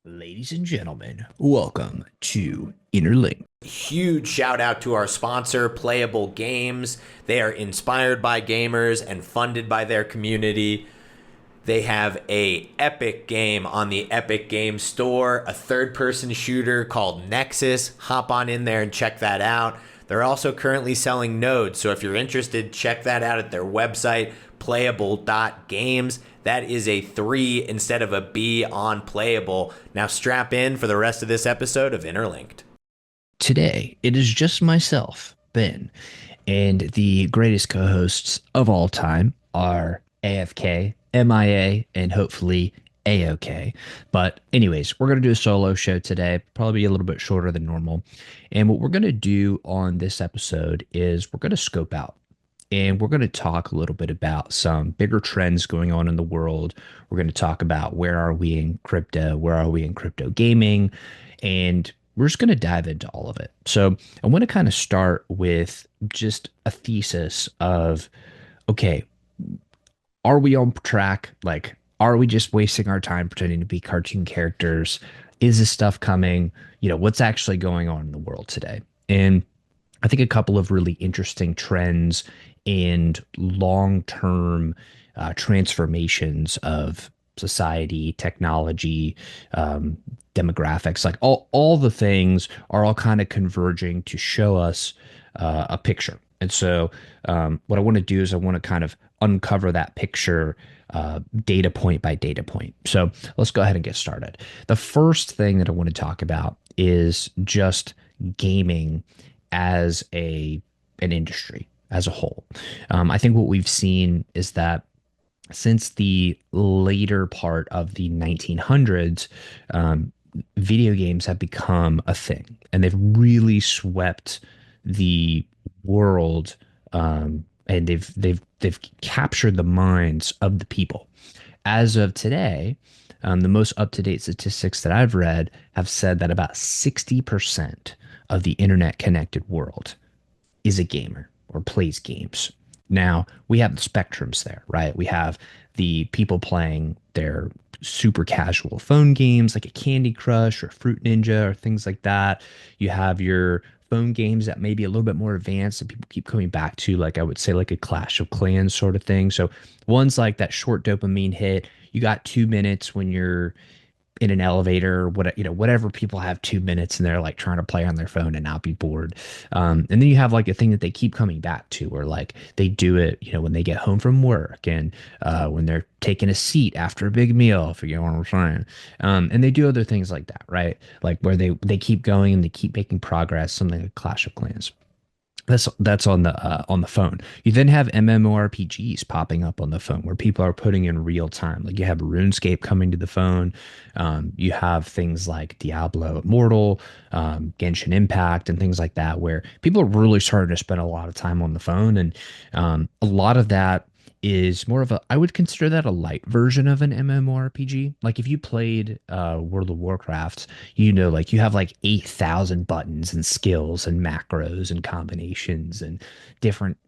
Ladies and gentlemen, welcome to Interlinked. Huge shout out to our sponsor, Playa3ull Games. They are inspired by gamers and funded by their community. They have a epic game on the Epic Games Store, a third-person shooter called Nexus. Hop on in there and check that out. They're also currently selling nodes, so if you're interested, check that out at their website, playable.games. That is a 3 instead of a B on Playable. Now strap in for the rest of this episode of Interlinked. Today, it is just myself, Ben, and the greatest co hosts of all time are AFK, MIA, and hopefully AOK. But, anyways, we're going to do a solo show today, probably a little bit shorter than normal. And what we're going to do on this episode is we're going to scope out and we're going to talk a little bit about some bigger trends going on in the world. We're going to talk about where are we in crypto, where are we in crypto gaming, and we're just going to dive into all of it. So I want to kind of start with just a thesis of, okay, are we on track? Like, are we just wasting our time pretending to be cartoon characters? Is this stuff coming? What's actually going on in the world today? And I think a couple of really interesting trends and long-term transformations of society, technology, demographics, like all the things are all kind of converging to show us a picture. And so, what I want to do is I want to kind of uncover that picture data point by data point. So let's go ahead and get started. The first thing that I want to talk about is just gaming as an industry as a whole. I think what we've seen is that since the later part of the 1900s, video games have become a thing, and they've really swept the world, and they've captured the minds of the people. As of today, the most up-to-date statistics that I've read have said that about 60% of the internet connected world is a gamer or plays games. Now, we have the spectrums there, right? We have the people playing their super casual phone games like a Candy Crush or Fruit Ninja or things like that. You have your phone games that may be a little bit more advanced and people keep coming back to, like I would say, like a Clash of Clans sort of thing. So one's like that short dopamine hit. You got 2 minutes when you're in an elevator or whatever people have 2 minutes and they're like trying to play on their phone and not be bored. And then you have like a thing that they keep coming back to, or like they do it, when they get home from work and when they're taking a seat after a big meal, if you get what I'm saying. And they do other things like that, right? Like where they keep going and they keep making progress, something like Clash of Clans. That's on the phone. You then have MMORPGs popping up on the phone where people are putting in real time. Like you have RuneScape coming to the phone. You have things like Diablo Immortal, Genshin Impact, and things like that, where people are really starting to spend a lot of time on the phone. And a lot of that is more of I would consider that a light version of an MMORPG. Like if you played World of Warcraft, like you have like 8,000 buttons and skills and macros and combinations and different,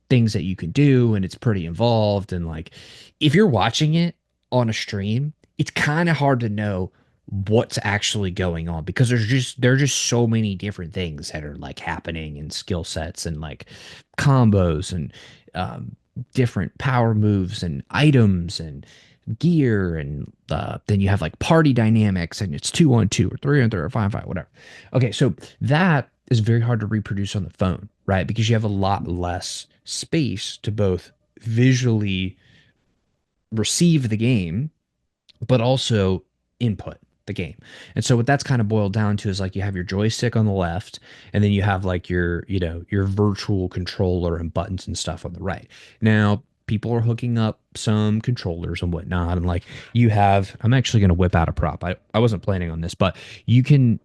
things that you can do. And it's pretty involved. And like, if you're watching it on a stream, it's kind of hard to know what's actually going on because there's just so many different things that are like happening and skill sets and like combos and different power moves and items and gear, and then you have like party dynamics, and it's 2-on-2 or 3-on-3 or 5-5, whatever. Okay, so that is very hard to reproduce on the phone, right? Because you have a lot less space to both visually receive the game, but also input the game. And so what that's kind of boiled down to is like you have your joystick on the left, and then you have like your virtual controller and buttons and stuff on the right. Now, people are hooking up some controllers and whatnot, and like I'm actually going to whip out a prop. I wasn't planning on this, but you can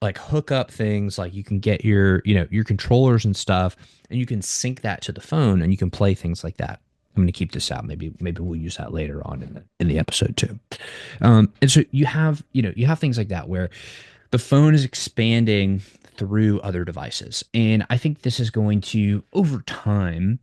like hook up things, like you can get your controllers and stuff, and you can sync that to the phone and you can play things like that. I'm going to keep this out. Maybe we'll use that later on in the episode too. And so you have things like that where the phone is expanding through other devices, and I think this is going to over time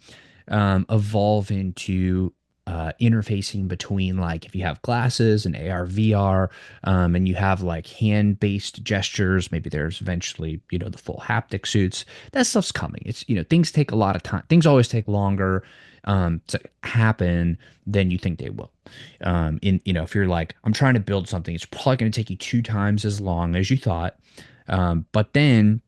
evolve into interfacing between like if you have glasses and AR, VR, and you have like hand-based gestures, maybe there's eventually, the full haptic suits. That stuff's coming. It's, things take a lot of time. Things always take longer to happen than you think they will. If you're like, I'm trying to build something, it's probably going to take you 2 times as long as you thought. But then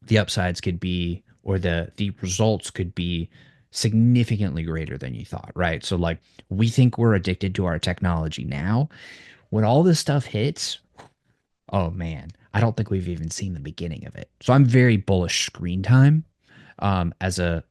the upsides could be, or the results could be significantly greater than you thought, right? So like we think we're addicted to our technology now. When all this stuff hits, oh man, I don't think we've even seen the beginning of it. So I'm very bullish screen time as a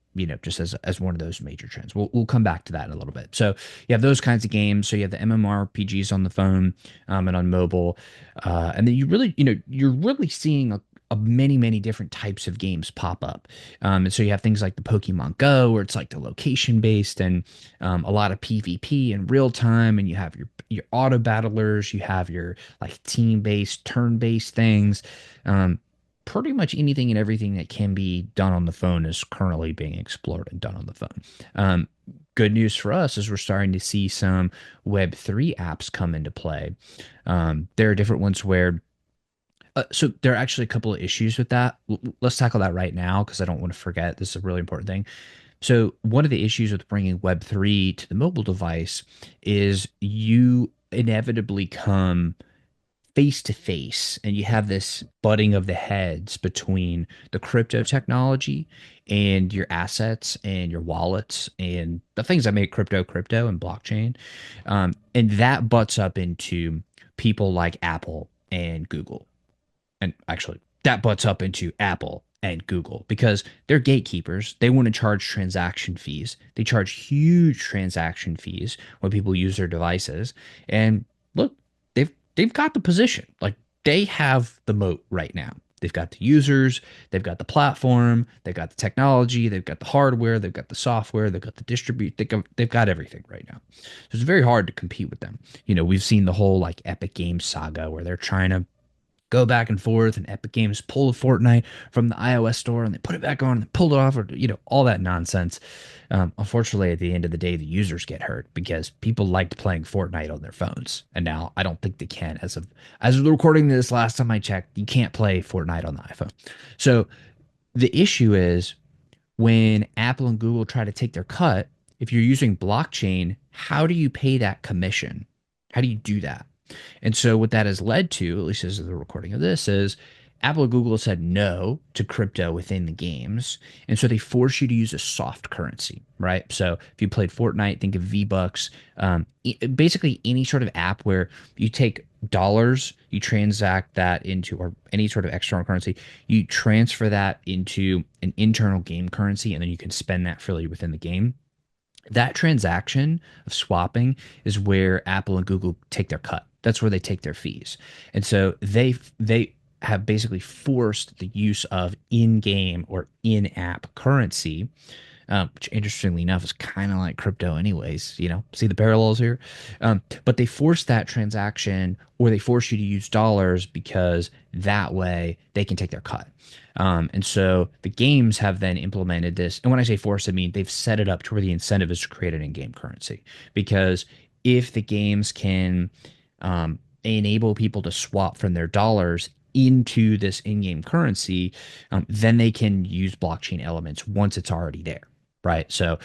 just as one of those major trends. We'll come back to that in a little bit. So you have those kinds of games. So you have the MMORPGs on the phone and on mobile, and then you're really seeing a many different types of games pop up. And so you have things like the Pokemon Go, where it's like the location based and a lot of PvP in real time, and you have your auto battlers, you have your like team based, turn based things. Um, Pretty much anything and everything that can be done on the phone is currently being explored and done on the phone. Um, Good news for us is we're starting to see some Web3 apps come into play. There are different ones where, so there are actually a couple of issues with that. Let's tackle that right now because I don't want to forget. This is a really important thing. So one of the issues with bringing Web3 to the mobile device is you inevitably come face to face and you have this butting of the heads between the crypto technology and your assets and your wallets and the things that make crypto and blockchain. And that butts up into people like Apple and Google. And actually, that butts up into Apple and Google because they're gatekeepers. They want to charge transaction fees. They charge huge transaction fees when people use their devices. And look, they've got the position. Like they have the moat right now. They've got the users, they've got the platform, they've got the technology, they've got the hardware, they've got the software, they've got the distribute, they've got everything right now. So it's very hard to compete with them. We've seen the whole like Epic Games saga where they're trying to go back and forth, and Epic Games pull a Fortnite from the iOS store and they put it back on and they pulled it off, or all that nonsense. Unfortunately, at the end of the day, the users get hurt because people liked playing Fortnite on their phones, and now I don't think they can. As of the recording this, last time I checked, you can't play Fortnite on the iPhone. So the issue is when Apple and Google try to take their cut. If you're using blockchain, how do you pay that commission? How do you do that? And so what that has led to, at least as of the recording of this, is Apple and Google said no to crypto within the games. And so they force you to use a soft currency, right? So if you played Fortnite, think of V-Bucks, basically any sort of app where you take dollars, you transact that into, or any sort of external currency, you transfer that into an internal game currency, and then you can spend that freely within the game. That transaction of swapping is where Apple and Google take their cut. That's where they take their fees. And so they have basically forced the use of in-game or in-app currency, which interestingly enough is kind of like crypto anyways, see the parallels here. But they force that transaction, or they force you to use dollars because that way they can take their cut. And so the games have then implemented this. And when I say force, I mean they've set it up to where the incentive is to create an in-game currency. Because if the games can enable people to swap from their dollars into this in-game currency, then they can use blockchain elements once it's already there, right? So,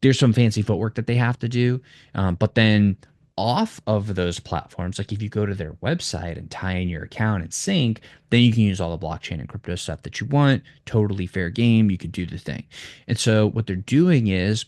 there's some fancy footwork that they have to do, but then off of those platforms, like if you go to their website and tie in your account and sync, then you can use all the blockchain and crypto stuff that you want. Totally fair game. You could do the thing. And so what they're doing is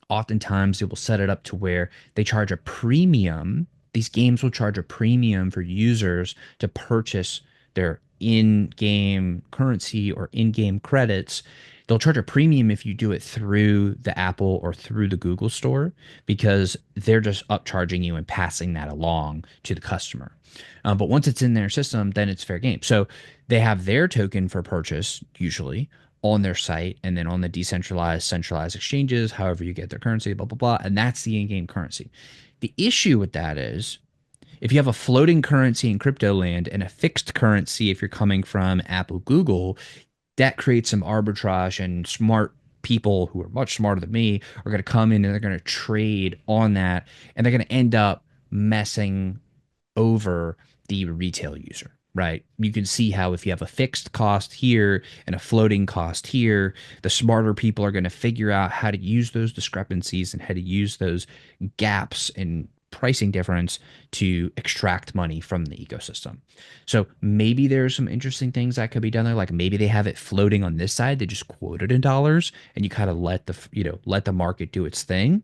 oftentimes they will set it up to where they charge a premium. These games will charge a premium for users to purchase their in-game currency or in-game credits. They'll charge a premium if you do it through the Apple or through the Google store because they're just upcharging you and passing that along to the customer. But once it's in their system, then it's fair game. So they have their token for purchase usually on their site, and then on the decentralized, centralized exchanges, however you get their currency, blah, blah, blah. And that's the in-game currency. The issue with that is if you have a floating currency in crypto land and a fixed currency, if you're coming from Apple, Google, that creates some arbitrage, and smart people who are much smarter than me are going to come in and they're going to trade on that, and they're going to end up messing over the retail user, right? You can see how if you have a fixed cost here and a floating cost here, the smarter people are going to figure out how to use those discrepancies and how to use those gaps in pricing difference to extract money from the ecosystem. So maybe there's some interesting things that could be done there. Like maybe they have it floating on this side, they just quote it in dollars, and you kind of let the let the market do its thing.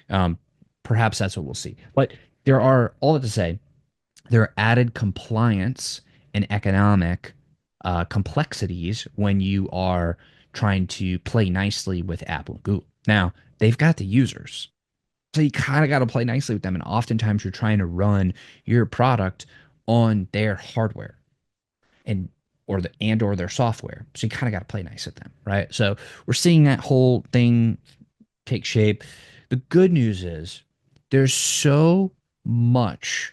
Um, Perhaps that's what we'll see. But there are all that to say there are added compliance and economic complexities when you are trying to play nicely with Apple and Google. Now, they've got the users. So you kind of got to play nicely with them. And oftentimes you're trying to run your product on their hardware and or their software. So you kind of got to play nice with them, right? So we're seeing that whole thing take shape. The good news is there's so much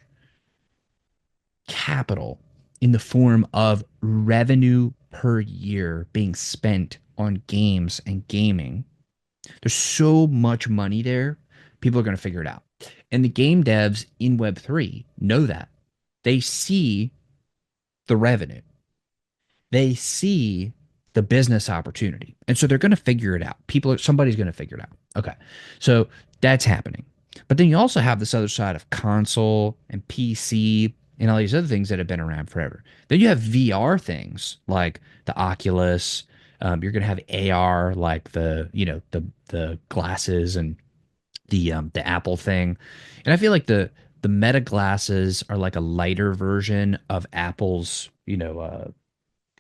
capital in the form of revenue per year being spent on games and gaming. There's so much money there, people are going to figure it out. And the game devs in Web3 know that. They see the revenue, they see the business opportunity. And so they're going to figure it out. Somebody's going to figure it out. Okay. So that's happening. But then you also have this other side of console and PC and all these other things that have been around forever. Then you have VR things like the Oculus. You're going to have AR like the glasses and the Apple thing. And I feel like the Meta glasses are like a lighter version of Apple's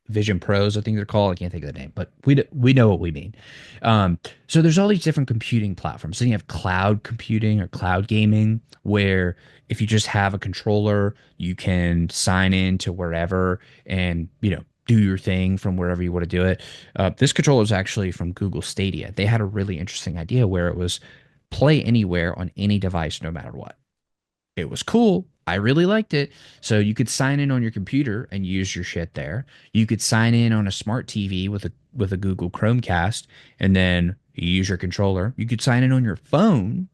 Vision Pros, I think they're called. I can't think of the name, but we know what we mean. So there's all these different computing platforms. Then you have cloud computing or cloud gaming, where if you just have a controller, you can sign in to wherever and do your thing from wherever you want to do it. This controller is actually from Google Stadia. They had a really interesting idea where it was play anywhere on any device, no matter what. It was cool. I really liked it. So you could sign in on your computer and use your shit there. You could sign in on a smart TV with a Google Chromecast and then you use your controller. You could sign in on your phone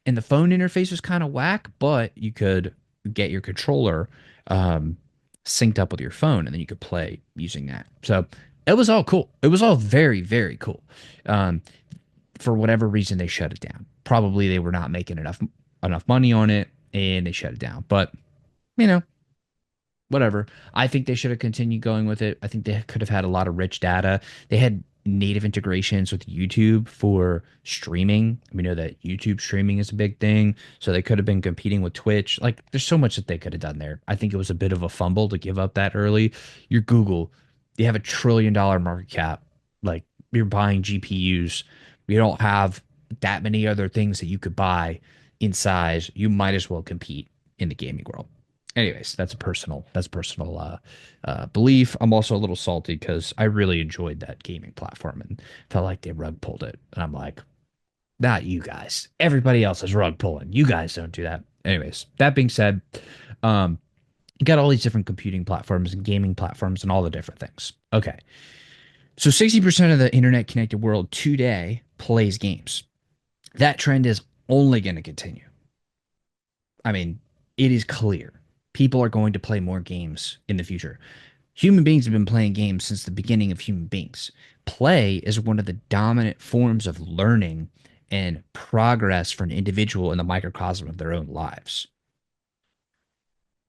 and the phone interface was kind of whack, but you could get your controller um, synced up with your phone and then you could play using that. So it was all cool. It was all very, very cool. Um, for whatever reason, they shut it down. Probably they were not making enough money on it and they shut it down. But, you know, whatever. I think they should have continued going with it. I think they could have had a lot of rich data. They had native integrations with YouTube for streaming. We know that YouTube streaming is a big thing. So they could have been competing with Twitch. Like, there's so much that they could have done there. I think it was a bit of a fumble to give up that early. You're Google. You have $1 trillion market cap. Like, you're buying GPUs. You don't have that many other things that you could buy in size. You might as well compete in the gaming world. Anyways, that's personal belief. I'm also a little salty because I really enjoyed that gaming platform and felt like they rug pulled it. And I'm like, not you guys. Everybody else is rug pulling. You guys don't do that. Anyways, that being said, you got all these different computing platforms and gaming platforms and all the different things. Okay. So 60% of the internet connected world today plays games. That trend is only going to continue. I mean, it is clear. People are going to play more games in the future. Human beings have been playing games since the beginning of human beings. Play is one of the dominant forms of learning and progress for an individual in the microcosm of their own lives.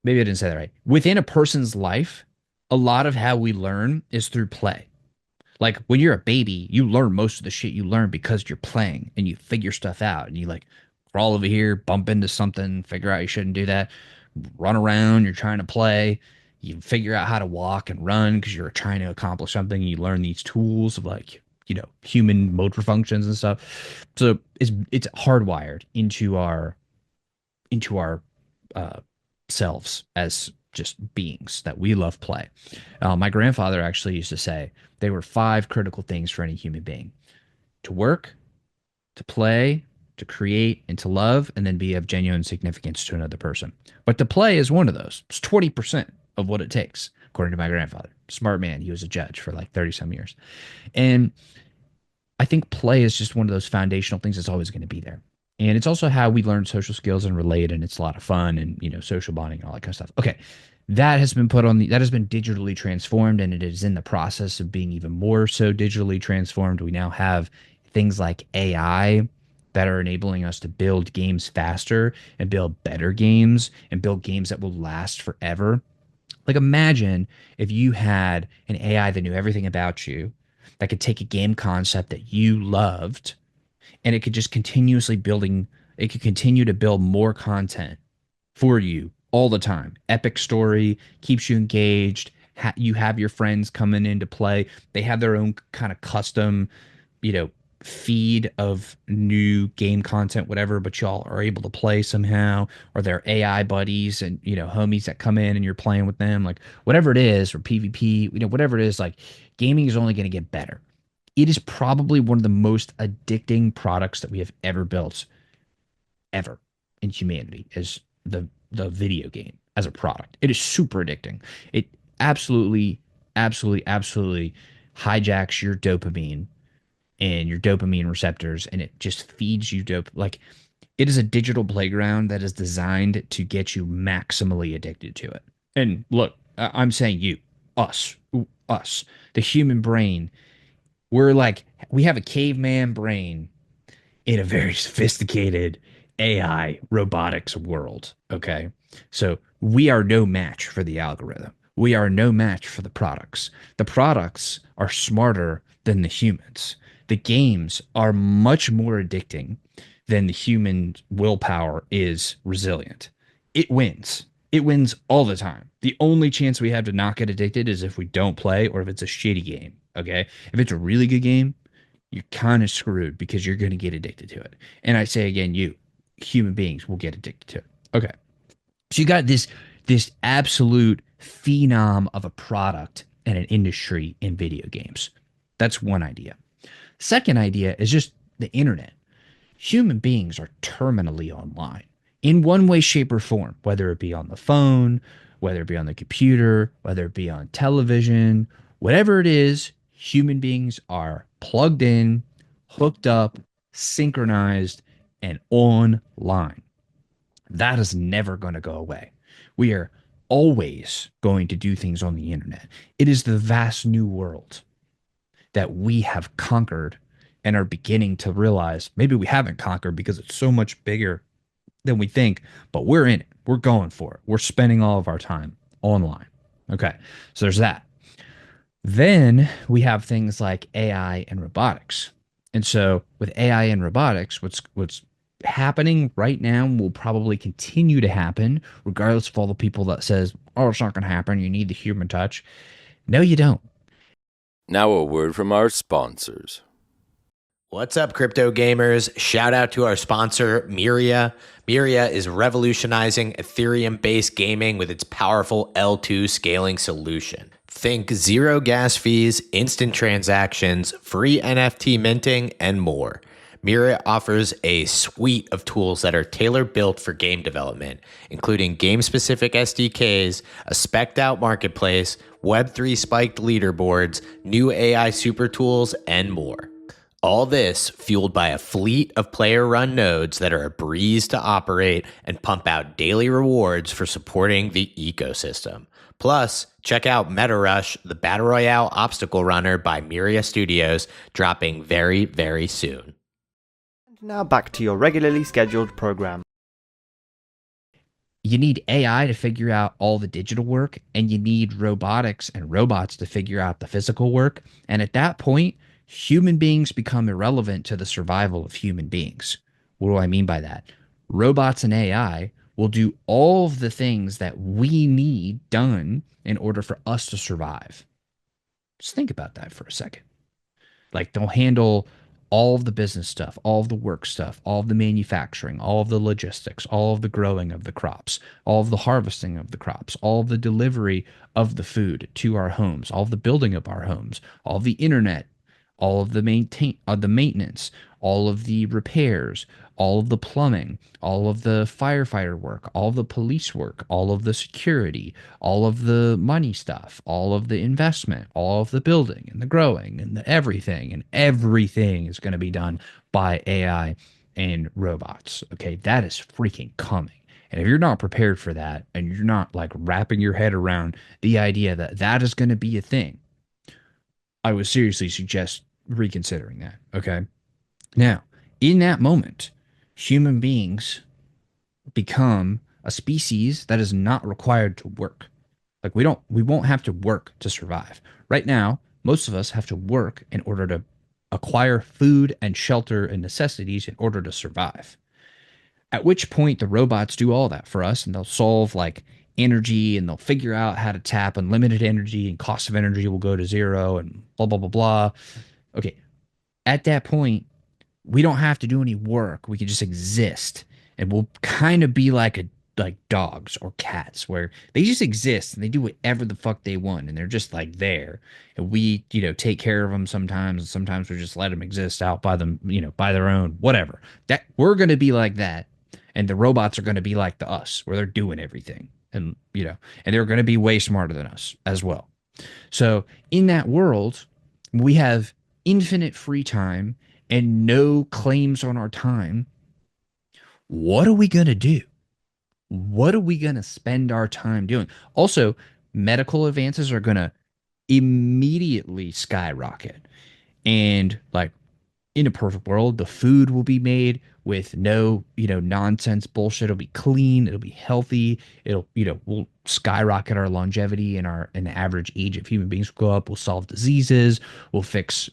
Maybe I didn't say that right. Within a person's life, a lot of how we learn is through play. Like when you're a baby, you learn most of the shit you learn because you're playing and you figure stuff out and you like crawl over here, bump into something, figure out you shouldn't do that, run around, you're trying to play, you figure out how to walk and run because you're trying to accomplish something. You learn these tools of like, human motor functions and stuff. So it's hardwired into our uh, selves as just beings that we love play. My grandfather actually used to say there were five critical things for any human being: to work, to play, to create, and to love, and then be of genuine significance to another person. But to play is one of those. It's 20% of what it takes, according to my grandfather. Smart man. He was a judge for like 30 some years. And I think play is just one of those foundational things that's always going to be there. And it's also how we learn social skills and relate, and it's a lot of fun and social bonding and all that kind of stuff. Okay, that has been digitally transformed, and it is in the process of being even more so digitally transformed. We now have things like AI that are enabling us to build games faster and build better games and build games that will last forever. Like imagine if you had an AI that knew everything about you, that could take a game concept that you loved, and it could continue to build more content for you all the time. Epic story keeps you engaged. You have your friends coming into play. They have their own kind of custom, you know, feed of new game content, whatever, but y'all are able to play somehow, or their AI buddies and, homies that come in and you're playing with them, like whatever it is, or PvP, whatever it is, like gaming is only going to get better. It is probably one of the most addicting products that we have ever built, ever in humanity, is the video game as a product. It is super addicting. It absolutely, absolutely, absolutely hijacks your dopamine and your dopamine receptors, and it just feeds you dope. Like it is a digital playground that is designed to get you maximally addicted to it. And look, I'm saying us, the human brain. We have a caveman brain in a very sophisticated AI robotics world. Okay. So we are no match for the algorithm. We are no match for the products. The products are smarter than the humans. The games are much more addicting than the human willpower is resilient. It wins. It wins all the time. The only chance we have to not get addicted is if we don't play or if it's a shitty game. Okay. If it's a really good game, you're kind of screwed because you're going to get addicted to it. And I say again, human beings will get addicted to it. Okay. So you got this absolute phenom of a product and an industry in video games. That's one idea. Second idea is just the internet. Human beings are terminally online in one way, shape, or form, whether it be on the phone, whether it be on the computer, whether it be on television, whatever it is, human beings are plugged in, hooked up, synchronized, and online. That is never going to go away. We are always going to do things on the internet. It is the vast new world that we have conquered and are beginning to realize maybe we haven't conquered because it's so much bigger than we think, but we're in it. We're going for it. We're spending all of our time online. Okay. So there's that. Then we have things like AI and robotics. And so with AI and robotics, what's happening right now will probably continue to happen, regardless of all the people that says, "Oh, it's not going to happen. You need the human touch." No, you don't. Now a word from our sponsors. What's up, crypto gamers? Shout out to our sponsor, Myria. Myria is revolutionizing Ethereum-based gaming with its powerful L2 scaling solution. Think zero gas fees, instant transactions, free NFT minting, and more. Myria offers a suite of tools that are tailor-built for game development, including game-specific SDKs, a spec'd-out marketplace, Web3 spiked leaderboards, new AI super tools, and more. All this fueled by a fleet of player-run nodes that are a breeze to operate and pump out daily rewards for supporting the ecosystem. Plus, check out Meta Rush, the Battle Royale obstacle runner by Myria Studios, dropping very, very soon. Now back to your regularly scheduled program. You need AI to figure out all the digital work, and you need robotics and robots to figure out the physical work. And at that point, human beings become irrelevant to the survival of human beings. What do I mean by that? Robots and AI will do all of the things that we need done in order for us to survive. Just think about that for a second. Like they'll handle all of the business stuff, all of the work stuff, all of the manufacturing, all of the logistics, all of the growing of the crops, all of the harvesting of the crops, all of the delivery of the food to our homes, all of the building of our homes, all of the internet, all of the maintenance, all of the repairs, all of the plumbing, all of the firefighter work, all of the police work, all of the security, all of the money stuff, all of the investment, all of the building and the growing and the everything. And everything is going to be done by AI and robots. Okay. That is freaking coming. And if you're not prepared for that and you're not like wrapping your head around the idea that that is going to be a thing, I would seriously suggest reconsidering that. Okay. Now, in that moment, human beings become a species that is not required to work. Like we won't have to work to survive. Right now, most of us have to work in order to acquire food and shelter and necessities in order to survive. At which point the robots do all that for us and they'll solve like energy and they'll figure out how to tap unlimited energy and cost of energy will go to zero and blah blah blah blah. Okay, at that point, we don't have to do any work. We can just exist. And we'll kind of be like dogs or cats where they just exist and they do whatever the fuck they want and they're just like there. And we, take care of them sometimes and sometimes we just let them exist out by them, by their own, whatever. That we're going to be like that. And the robots are going to be like the us where they're doing everything. And, and they're going to be way smarter than us as well. So in that world, we have infinite free time and no claims on our time. What are we going to do? What are we going to spend our time doing? Also, medical advances are going to immediately skyrocket. And like in a perfect world, the food will be made with no, nonsense bullshit. It'll be clean, it'll be healthy, it'll, we'll skyrocket our longevity and the average age of human beings will go up. We'll solve diseases, we'll fix,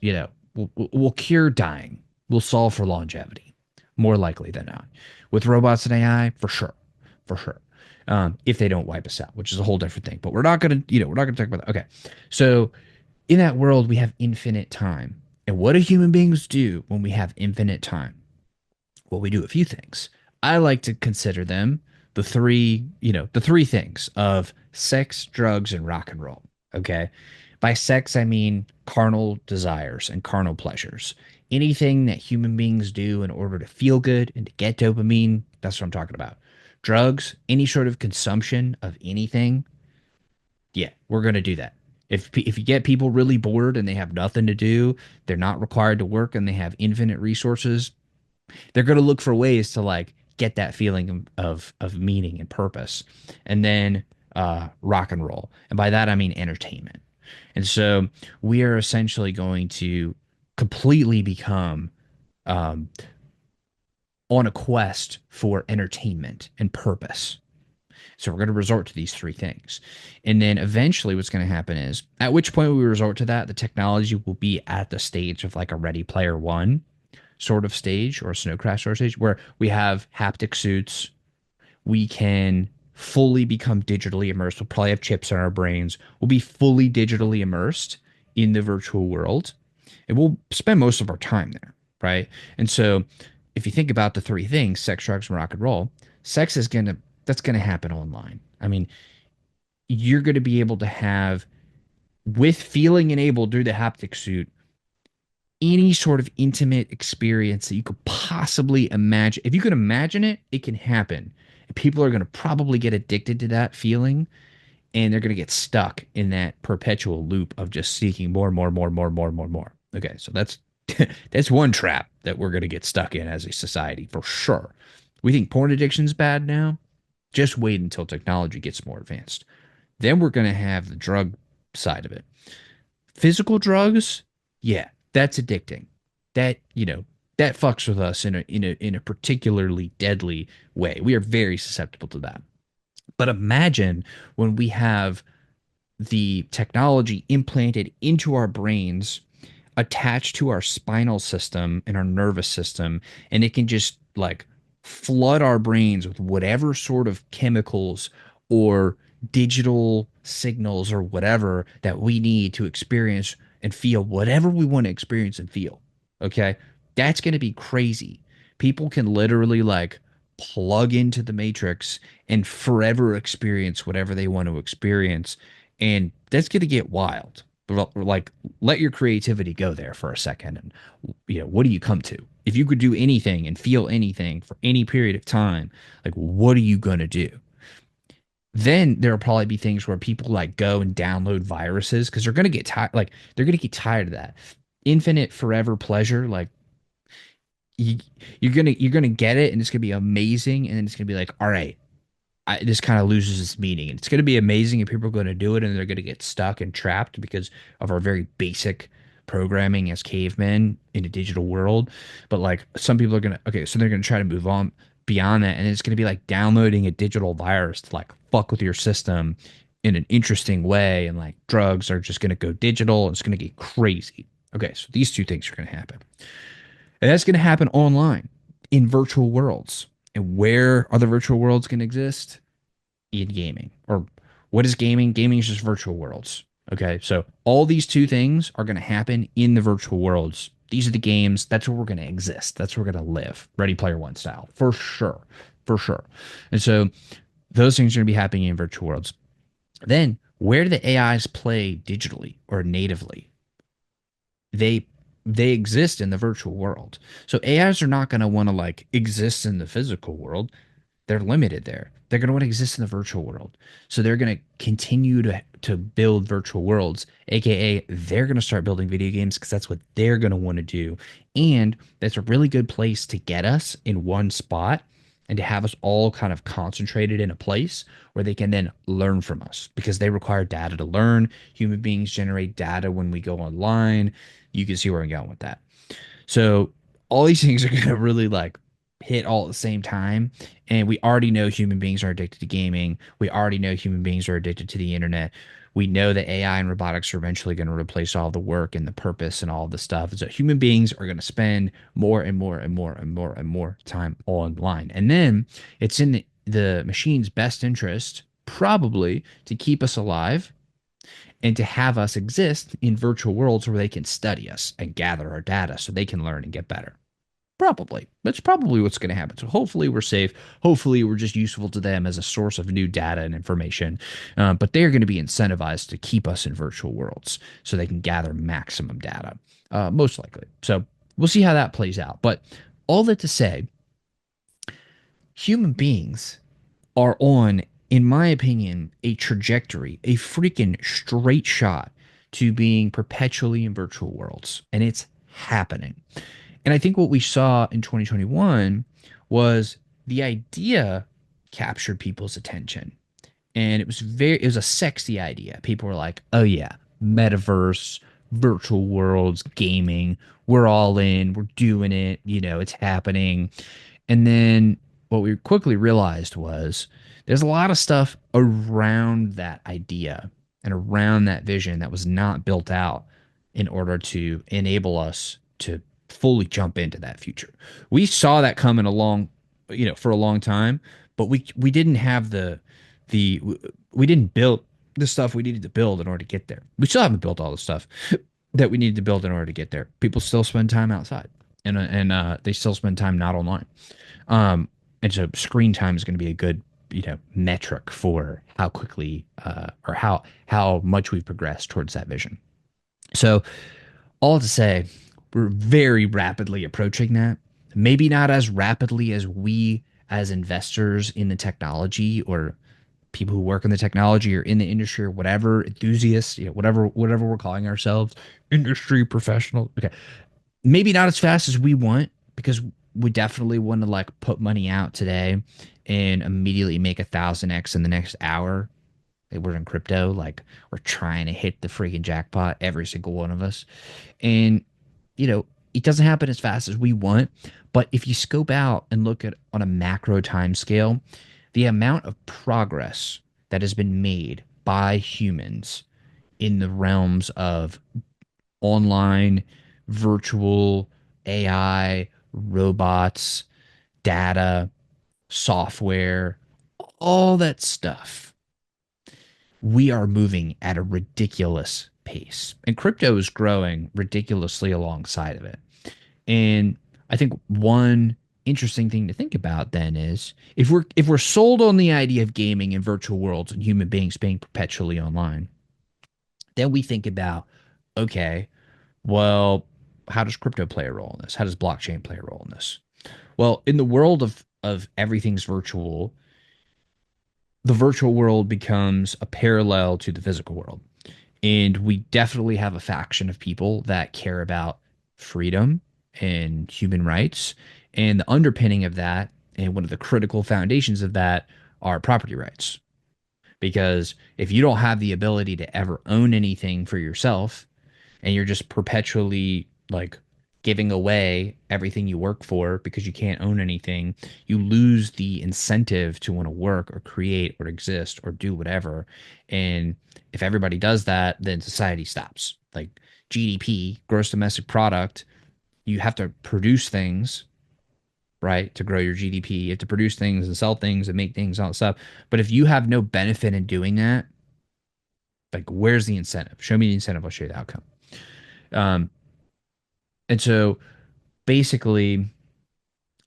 we'll cure dying, we'll solve for longevity, more likely than not. With robots and AI, for sure, for sure. If they don't wipe us out, which is a whole different thing. But we're not gonna, we're not gonna talk about that. Okay, so in that world, we have infinite time. And what do human beings do when we have infinite time? Well, we do a few things. I like to consider them the three things of sex, drugs, and rock and roll. Okay. By sex, I mean carnal desires and carnal pleasures. Anything that human beings do in order to feel good and to get dopamine, that's what I'm talking about. Drugs, any sort of consumption of anything, yeah, we're going to do that. If you get people really bored and they have nothing to do, they're not required to work and they have infinite resources, they're going to look for ways to like get that feeling of meaning and purpose. And then rock and roll. And by that I mean entertainment. And so we are essentially going to completely become um, on a quest for entertainment and purpose. So we're going to resort to these three things. And then eventually what's going to happen is at which point we resort to that, the technology will be at the stage of like a Ready Player One sort of stage or a Snow Crash sort of stage where we have haptic suits. We can fully become digitally immersed. We'll probably have chips in our brains. We'll be fully digitally immersed in the virtual world. And we'll spend most of our time there, right? And so if you think about the three things, sex, drugs, and rock and roll, sex is going to that's going to happen online. I mean, you're going to be able to have, with feeling enabled through the haptic suit, any sort of intimate experience that you could possibly imagine. If you could imagine it, it can happen. And people are going to probably get addicted to that feeling and they're going to get stuck in that perpetual loop of just seeking more, more, more, more, more, more, more. Okay, so that's that's one trap that we're going to get stuck in as a society for sure. We think porn addiction is bad now. Just wait until technology gets more advanced. Then we're going to have the drug side of it. Physical drugs, yeah, that's addicting. That, that fucks with us in a particularly deadly way. We are very susceptible to that. But imagine when we have the technology implanted into our brains, attached to our spinal system and our nervous system, and it can just like flood our brains with whatever sort of chemicals or digital signals or whatever that we need to experience and feel whatever we want to experience and feel. Okay. That's going to be crazy. People can literally like plug into the matrix and forever experience whatever they want to experience. And that's going to get wild. Like, let your creativity go there for a second. And, what do you come to? If you could do anything and feel anything for any period of time, like, what are you going to do? Then there'll probably be things where people like go and download viruses because they're going to get tired. Like, they're going to get tired of that infinite forever pleasure. Like, you, you're gonna get it and it's gonna be amazing, and then it's gonna be like, all right, this kind of loses its meaning. And it's going to be amazing if people are going to do it and they're going to get stuck and trapped because of our very basic programming as cavemen in a digital world. But like some people are going to, okay, so they're going to try to move on beyond that. And it's going to be like downloading a digital virus to like fuck with your system in an interesting way. And like drugs are just going to go digital. And it's going to get crazy. Okay, so these two things are going to happen. And that's going to happen online in virtual worlds. And where are the virtual worlds going to exist? In gaming. Or what is gaming? Gaming is just virtual worlds. Okay. So all these two things are going to happen in the virtual worlds. These are the games. That's where we're going to exist. That's where we're going to live. Ready Player One style. For sure. For sure. And so those things are going to be happening in virtual worlds. Then where do the AIs play digitally or natively? They they exist in the virtual world. So AIs are not going to want to like exist in the physical world. They're limited there. They're going to want to exist in the virtual world. So they're going to continue to build virtual worlds, aka they're going to start building video games because that's what they're going to want to do. And that's a really good place to get us in one spot and to have us all kind of concentrated in a place where they can then learn from us because they require data to learn. Human beings generate data when we go online. You can see where I'm going with that. So all these things are going to really like hit all at the same time. And we already know human beings are addicted to gaming. We already know human beings are addicted to the internet. We know that AI and robotics are eventually going to replace all the work and the purpose and all the stuff. So human beings are going to spend more and more and more and more and more time online. And then it's in the machine's best interest, probably, to keep us alive and to have us exist in virtual worlds where they can study us and gather our data so they can learn and get better. Probably. That's probably what's going to happen. So hopefully we're safe. Hopefully we're just useful to them as a source of new data and information. But they're going to be incentivized to keep us in virtual worlds so they can gather maximum data, most likely. So we'll see how that plays out. But all that to say, human beings are on, in my opinion, a trajectory, a freaking straight shot to being perpetually in virtual worlds. And it's happening. And I think what we saw in 2021 was the idea captured people's attention. And it was a sexy idea. People were like, oh yeah, metaverse, virtual worlds, gaming, we're all in, we're doing it, it's happening. And then what we quickly realized was there's a lot of stuff around that idea and around that vision that was not built out in order to enable us to fully jump into that future. We saw that coming along, for a long time, but we didn't have the we didn't build the stuff we needed to build in order to get there. We still haven't built all the stuff that we needed to build in order to get there. People still spend time outside, and they still spend time not online. And so screen time is going to be a good metric for how quickly or how much we've progressed towards that vision. So all to say, we're very rapidly approaching that. Maybe not as rapidly as we as investors in the technology or people who work in the technology or in the industry or whatever, enthusiasts, whatever we're calling ourselves, industry professionals. Okay. Maybe not as fast as we want because we definitely want to like put money out today and immediately make 1,000x in the next hour. We're in crypto, like we're trying to hit the freaking jackpot, every single one of us. And it doesn't happen as fast as we want, but if you scope out and look at on a macro time scale, the amount of progress that has been made by humans in the realms of online, virtual, AI, robots, data, software, all that stuff, we are moving at a ridiculous pace. And crypto is growing ridiculously alongside of it. And I think one interesting thing to think about then is if we're sold on the idea of gaming in virtual worlds and human beings being perpetually online, then we think about okay, well, how does crypto play a role in this? How does blockchain play a role in this? Well, in the world of everything's virtual, the virtual world becomes a parallel to the physical world. And we definitely have a faction of people that care about freedom and human rights. And the underpinning of that, and one of the critical foundations of that, are property rights. Because if you don't have the ability to ever own anything for yourself, and you're just perpetually like giving away everything you work for because you can't own anything, you lose the incentive to want to work or create or exist or do whatever. And if everybody does that, then society stops. Like GDP, gross domestic product, you have to produce things, right, to grow your GDP. You have to produce things and sell things and make things and all that stuff. But if you have no benefit in doing that, like where's the incentive? Show me the incentive, I'll show you the outcome. Um, and so basically,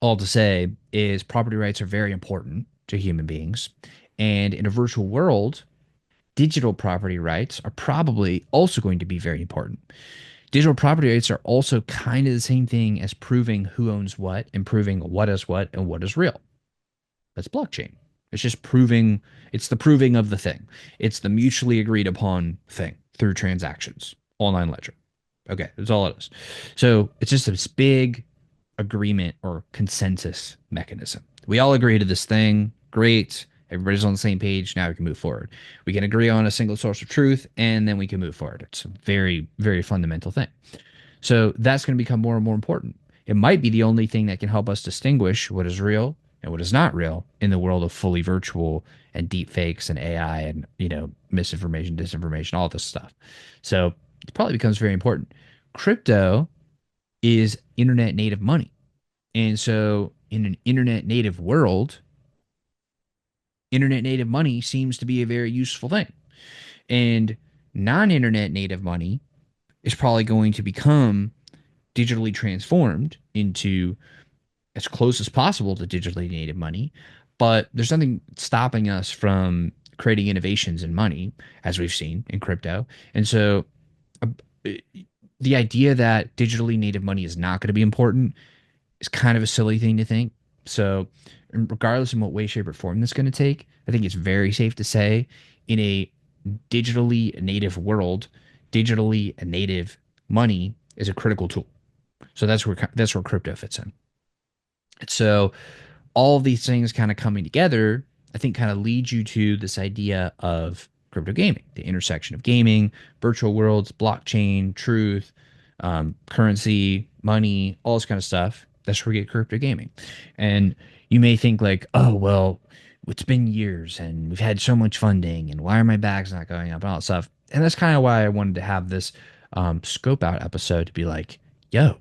all to say is property rights are very important to human beings. And in a virtual world, digital property rights are probably also going to be very important. Digital property rights are also kind of the same thing as proving who owns what and proving what is what and what is real. That's blockchain. It's just proving, it's the proving of the thing. It's the mutually agreed upon thing through transactions, online ledger. Okay, that's all it is. So it's just this big agreement or consensus mechanism. We all agree to this thing. Great. Everybody's on the same page. Now we can move forward. We can agree on a single source of truth, and then we can move forward. It's a very, very fundamental thing. So that's going to become more and more important. It might be the only thing that can help us distinguish what is real and what is not real in the world of fully virtual and deep fakes and AI and, misinformation, disinformation, all this stuff. So it probably becomes very important. Crypto is internet native money. And so in an internet native world, internet native money seems to be a very useful thing. And non-internet native money is probably going to become digitally transformed into as close as possible to digitally native money. But there's nothing stopping us from creating innovations in money, as we've seen in crypto. And so uh, the idea that digitally native money is not going to be important is kind of a silly thing to think. So, regardless of what way, shape, or form that's going to take, I think it's very safe to say in a digitally native world, digitally native money is a critical tool. So that's where crypto fits in. So all of these things kind of coming together, I think kind of leads you to this idea of crypto gaming, the intersection of gaming, virtual worlds, blockchain, truth, currency, money, all this kind of stuff. That's where we get crypto gaming. And you may think like, oh, well, it's been years and we've had so much funding and why are my bags not going up and all that stuff. And that's kind of why I wanted to have this scope out episode to be like, yo,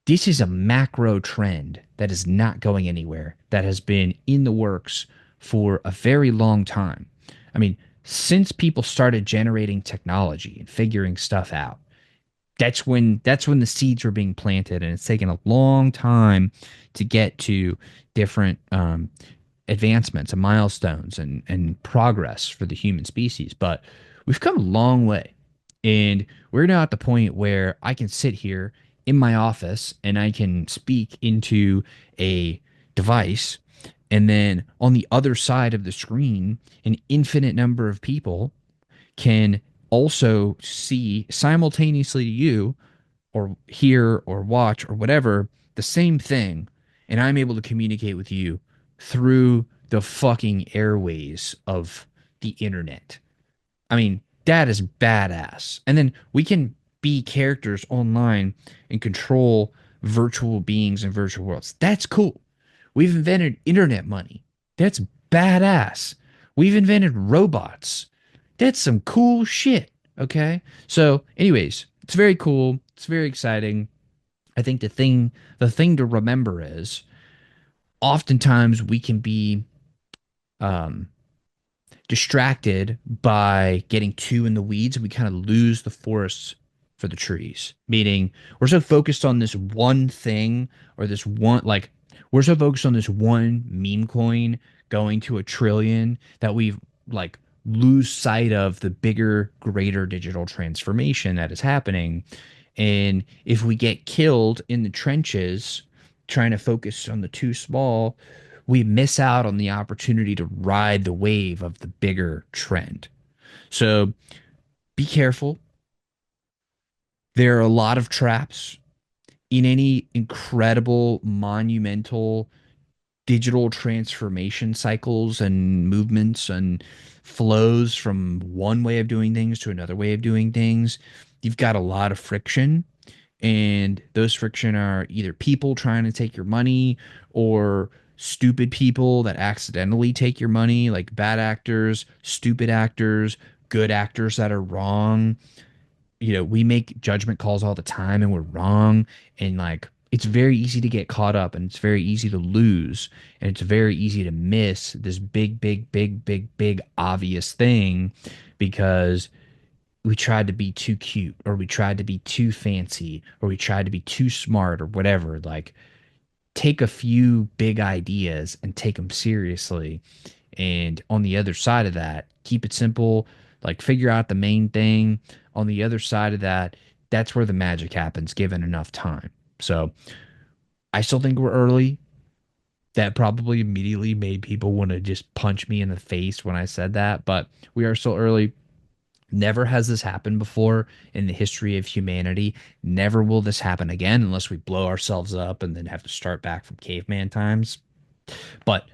this is a macro trend that is not going anywhere, that has been in the works for a very long time. I mean, since people started generating technology and figuring stuff out, that's when the seeds were being planted, and it's taken a long time to get to different advancements and milestones and progress for the human species. But we've come a long way. And we're now at the point where I can sit here in my office and I can speak into a device. And then on the other side of the screen, an infinite number of people can also see simultaneously to you or hear or watch or whatever the same thing. And I'm able to communicate with you through the fucking airways of the internet. I mean, that is badass. And then we can be characters online and control virtual beings and virtual worlds. That's cool. We've invented internet money. That's badass. We've invented robots. That's some cool shit. Okay. So, anyways, it's very cool. It's very exciting. I think the thing to remember is oftentimes we can be um distracted by getting too in the weeds, and we kind of lose the forests for the trees. Meaning, we're so focused on this one thing or this one, like, we're so focused on this one meme coin going to a trillion that we've like lose sight of the bigger, greater digital transformation that is happening. And if we get killed in the trenches trying to focus on the too small, we miss out on the opportunity to ride the wave of the bigger trend. So be careful. There are a lot of traps in any incredible, monumental digital transformation cycles and movements and flows from one way of doing things to another way of doing things. You've got a lot of friction, and those friction are either people trying to take your money or stupid people that accidentally take your money, like bad actors, stupid actors, good actors that are wrong. We make judgment calls all the time and we're wrong. And like, it's very easy to get caught up and it's very easy to lose. And it's very easy to miss this big, big, big, big, big obvious thing because we tried to be too cute or we tried to be too fancy or we tried to be too smart or whatever. Like, take a few big ideas and take them seriously. And on the other side of that, keep it simple, like figure out the main thing. On the other side of that, that's where the magic happens given enough time. So I still think we're early. That probably immediately made people want to just punch me in the face when I said that, but we are still early. Never has this happened before in the history of humanity. Never will this happen again unless we blow ourselves up and then have to start back from caveman times. But,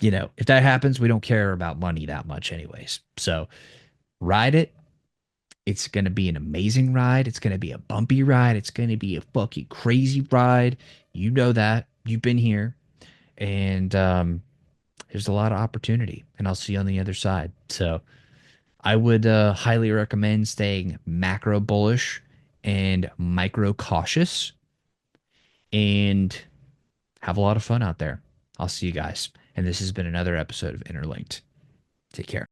if that happens, we don't care about money that much, anyways. So ride it. It's going to be an amazing ride. It's going to be a bumpy ride. It's going to be a fucking crazy ride. You know that. You've been here. And there's a lot of opportunity. And I'll see you on the other side. So I would highly recommend staying macro bullish and micro cautious and have a lot of fun out there. I'll see you guys. And this has been another episode of Interlinked. Take care.